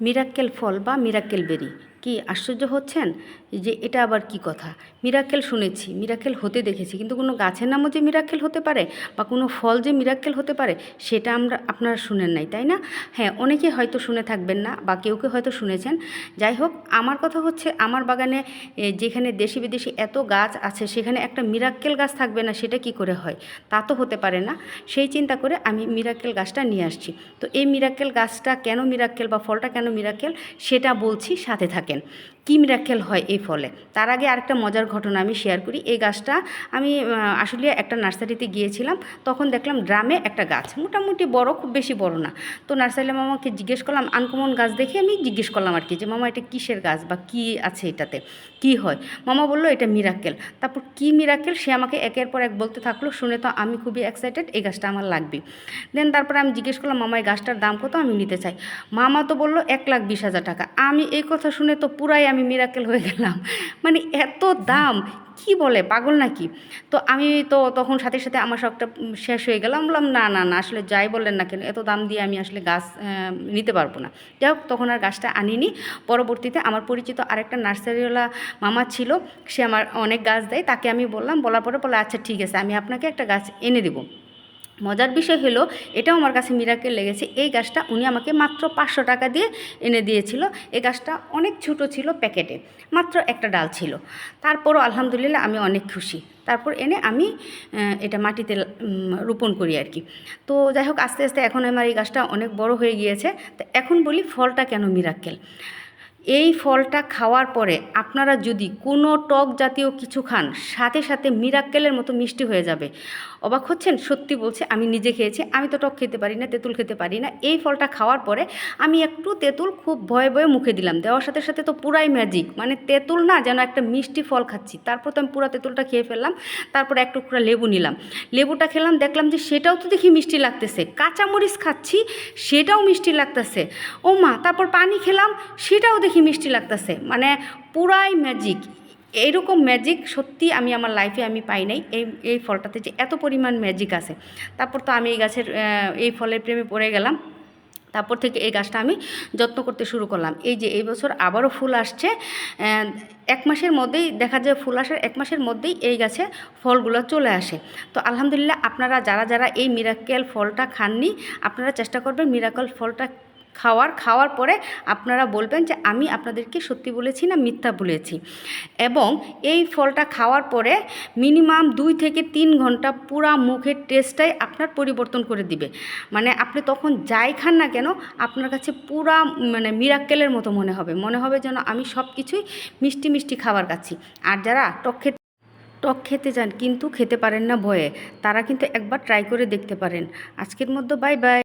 মিরাক্কেল ফল বা মিরাক্কেল বেরি, কি আশ্চর্য হচ্ছেন যে এটা আবার কি কথা? মিরাক্কেল শুনেছি, মিরাক্কেল হতে দেখেছি, কিন্তু কোনো গাছের নামও যে মিরাক্কেল হতে পারে বা কোনো ফল যে মিরাক্কেল হতে পারে সেটা আপনারা শুনেন নাই, তাই না? হ্যাঁ, অনেকে হয়তো শুনে থাকবেন না বা কেউ কেউ হয়তো শুনেছেন। যাই হোক, আমার কথা হচ্ছে আমার বাগানে যেখানে দেশি বিদেশি এত গাছ আছে সেখানে একটা মিরাক্কেল গাছ থাকবে না, সেটা কি করে হয়? তা তো হতে পারে না। সেই চিন্তা করে আমি মিরাক্কেল গাছটা নিয়ে আসছি। তো এই মিরাক্কেল গাছটা কেন মিরাক্কেল বা ফলটা কেন মিরাক্কেল সেটা বলছি, সাথে থাকেন। কী মিরাক্কেল হয় এই ফলে, তার আগে আরেকটা মজার ঘটনা আমি শেয়ার করি। এই গাছটা আমি আসলে একটা নার্সারিতে গিয়েছিলাম, তখন দেখলাম ড্রামে একটা গাছ মোটামুটি বড়, খুব বেশি বড় না। তো নার্সারি মামাকে জিজ্ঞেস করলাম, আনকমন গাছ দেখে আমি জিজ্ঞেস করলাম আর কি, যে মামা এটা কিসের গাছ বা কী আছে এটাতে, কী হয়? মামা বললো এটা মিরাক্কেল। তারপর কী মিরাক্কেল সে আমাকে একের পর এক বলতে থাকলো, শুনে তো আমি খুবই এক্সাইটেড, এই গাছটা আমার লাগবে। দেন তারপরে আমি জিজ্ঞেস করলাম, মামা এই গাছটার দাম কত, আমি নিতে চাই। মামা তো বললো 1,20,000 টাকা। আমি এই কথা শুনে তো পুরাই আমি মিরাক্কেল হয়ে গেলাম। মানে এত দাম, কি বলে, পাগল নাকি? তো আমি তো তখন সাথে সাথে আমার শখটা শেষ হয়ে গেলাম, বললাম না না না, আসলে যাই বললেন না কেন, এত দাম দিয়ে আমি আসলে গাছ নিতে পারবো না। যাই হোক, তখন আর গাছটা আনিনি। পরবর্তীতে আমার পরিচিত আরেকটা নার্সারিওয়ালা মামা ছিল, সে আমার অনেক গাছ দেয়, তাকে আমি বললাম, বলার পরে বলে আচ্ছা ঠিক আছে, আমি আপনাকে একটা গাছ এনে দেবো। মজার বিষয় হলো, এটাও আমার কাছে মিরাক্কেল লেগেছে, এই গাছটা উনি আমাকে মাত্র 500 টাকা দিয়ে এনে দিয়েছিল। এই গাছটা অনেক ছোটো ছিল, প্যাকেটে মাত্র একটা ডাল ছিল। তারপরও আলহামদুলিল্লাহ আমি অনেক খুশি। তারপর এনে আমি এটা মাটিতে রোপণ করি আর কি। তো যাই হোক, আস্তে আস্তে এখন আমার এই গাছটা অনেক বড় হয়ে গিয়েছে। তো এখন বলি ফলটা কেন মিরাক্কেল। এই ফলটা খাওয়ার পরে আপনারা যদি কোনো টক জাতীয় কিছু খান, সাথে সাথে মিরাক্কেলের মতো মিষ্টি হয়ে যাবে। অবাক হচ্ছেন? সত্যি বলছি, আমি নিজে খেয়েছি। আমি তো টক খেতে পারি না, তেঁতুল খেতে পারি না। এই ফলটা খাওয়ার পরে আমি একটু তেঁতুল খুব ভয়ে ভয়ে মুখে দিলাম, দেওয়ার সাথে সাথে তো পুরাই ম্যাজিক, মানে তেঁতুল না, যেন একটা মিষ্টি ফল খাচ্ছি। তারপর তো আমি পুরো তেঁতুলটা খেয়ে ফেললাম। তারপরে এক টুকরা লেবু নিলাম, লেবুটা খেলাম, দেখলাম যে সেটাও তো দেখি মিষ্টি লাগতেছে। কাঁচামরিচ খাচ্ছি, সেটাও মিষ্টি লাগতেছে। ও মা! তারপর পানি খেলাম, সেটাও দেখি মিষ্টি লাগতেছে। মানে পুরাই ম্যাজিক। এইরকম ম্যাজিক সত্যি আমি আমার লাইফে আমি পাই নাই, এই ফলটাতে যে এত পরিমাণ ম্যাজিক আছে। তারপর তো আমি এই গাছের এই ফলের প্রেমে পড়ে গেলাম। তারপর থেকে এই গাছটা আমি যত্ন করতে শুরু করলাম। এই যে এই বছর আবারও ফুল আসছে, 1 মাসের মধ্যেই দেখা যায়, ফুল আসার 1 মাসের মধ্যেই এই গাছে ফলগুলো চলে আসে। তো আলহামদুলিল্লাহ, আপনারা যারা যারা এই মিরাক্কেল ফলটা খাননি, আপনারা চেষ্টা করবেন মিরাক্কেল ফলটা খাওয়ার পরে আপনারা বলবেন যে আমি আপনাদেরকে সত্যি বলেছি না মিথ্যা বলেছি। এবং এই ফলটা খাওয়ার পরে মিনিমাম 2 থেকে 3 ঘন্টা পুরা মুখের টেস্টটাই আপনার পরিবর্তন করে দিবে। মানে আপনি তখন যাই খান না কেন, আপনার কাছে পুরা মানে মিরাক্কেলের মতো মনে হবে যেন আমি সব কিছুই মিষ্টি মিষ্টি খাবার খাচ্ছি। আর যারা টক খেতে চান কিন্তু খেতে পারেন না ভয়ে, তারা কিন্তু একবার ট্রাই করে দেখতে পারেন। আজকের মতো বাই বাই।